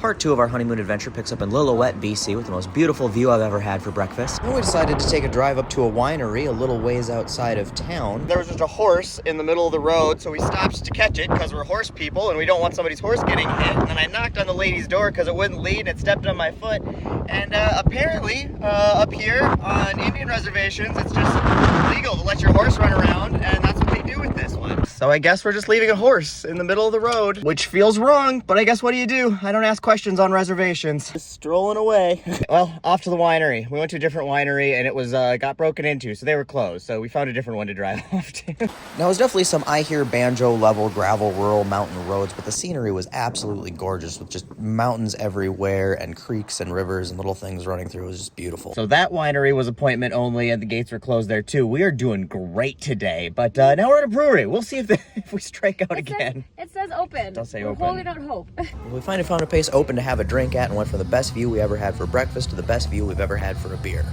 Part 2 of our honeymoon adventure picks up in Lillooet BC with the most beautiful view I've ever had for breakfast. And we decided to take a drive up to a winery a little ways outside of town. There was just a horse in the middle of the road, so we stopped to catch it because we're horse people and we don't want somebody's horse getting hit. And then I knocked on the lady's door because it wouldn't lead and it stepped on my foot. And apparently up here on Indian reservations, it's just legal to let your horse run around, and that's what they do with this one. So I guess we're just leaving a horse in the middle of the road, which feels wrong, but I guess what do? I don't ask questions on reservations. Just strolling away. Well, off to the winery. We went to a different winery and it was got broken into, so they were closed. So we found a different one to drive off to. Now, it was definitely some I hear banjo level gravel rural mountain roads, but the scenery was absolutely gorgeous with just mountains everywhere and creeks and rivers and little things running through. It was just beautiful. So that winery was appointment only and the gates were closed there too. We are doing great today, but now we're at a brewery. We'll see if we strike out again. It says open. Don't say we're open. holding out hope. We finally found a place open to have a drink at and went from the best view we ever had for breakfast to the best view we've ever had for a beer.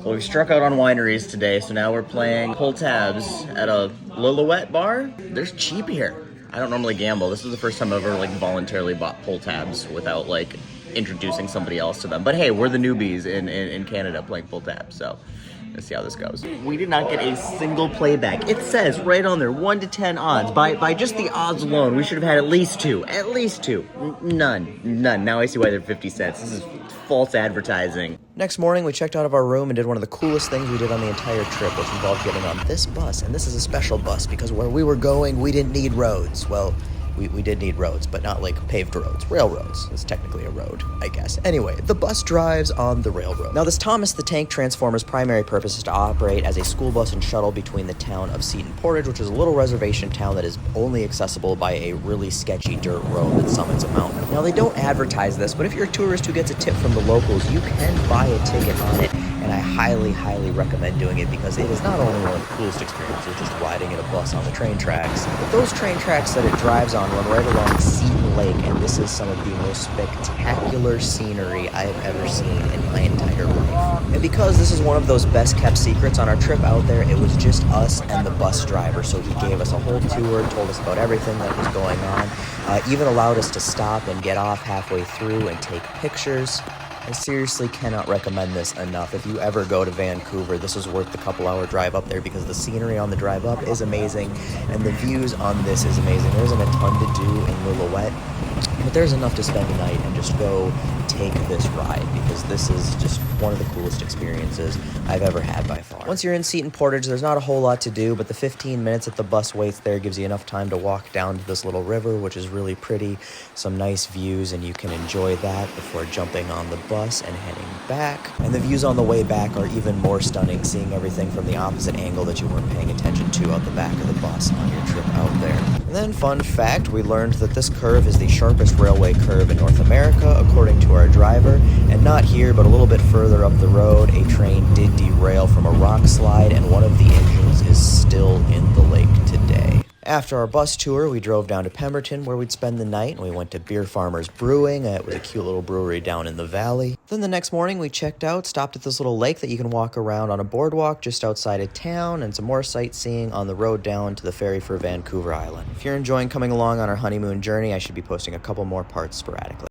Well, we struck out on wineries today, so now we're playing pull tabs at a Lillooet bar. They're cheap here. I don't normally gamble. This is the first time I've ever voluntarily bought pull tabs without introducing somebody else to them. But hey, we're the newbies in Canada playing pull tabs, so let's see how this goes. We did not get a single playback. It says right on there, 1 to 10 odds. By just the odds alone, we should have had at least two. At least two. None. Now I see why they're 50 cents. This is false advertising. Next morning, we checked out of our room and did one of the coolest things we did on the entire trip, which involved getting on this bus. And this is a special bus because where we were going, we didn't need roads. Well, we did need roads, but not paved roads. Railroads. It's technically a road, I guess. Anyway, the bus drives on the railroad. Now, this Thomas the Tank Transformer's primary purpose is to operate as a school bus and shuttle between the town of Seton Portage, which is a little reservation town that is only accessible by a really sketchy dirt road that summits a mountain. Now, they don't advertise this, but if you're a tourist who gets a tip from the locals, you can buy a ticket on it, and I highly, highly recommend doing it because it is not only one of the coolest experiences just riding in a bus on the train tracks, but those train tracks that it drives on run right along Seton Lake, and this is some of the most spectacular scenery I have ever seen in my entire life. And because this is one of those best kept secrets on our trip out there, it was just us and the bus driver, so he gave us a whole tour, told us about everything that was going on, even allowed us to stop and get off halfway through and take pictures. I seriously cannot recommend this enough. If you ever go to Vancouver, this is worth the couple-hour drive up there because the scenery on the drive up is amazing and the views on this is amazing. There isn't a ton to do in Lillooet, but there's enough to spend the night and just go take this ride because this is just one of the coolest experiences I've ever had by far. Once you're in Seton Portage, there's not a whole lot to do, but the 15 minutes that the bus waits there gives you enough time to walk down to this little river, which is really pretty, some nice views, and you can enjoy that before jumping on the bus and heading back. And the views on the way back are even more stunning, seeing everything from the opposite angle that you weren't paying attention to out the back of the bus on your trip out there. And then, fun fact, we learned that this curve is the sharpest railway curve in North America, according to our driver, and not here, but a little bit further up the road, a train did derail from a rock slide, and one of the engines is still in the lake today. After our bus tour, we drove down to Pemberton where we'd spend the night, and we went to Beer Farmers Brewing. It was a cute little brewery down in the valley. Then the next morning, we checked out, stopped at this little lake that you can walk around on a boardwalk just outside of town, and some more sightseeing on the road down to the ferry for Vancouver Island. If you're enjoying coming along on our honeymoon journey, I should be posting a couple more parts sporadically.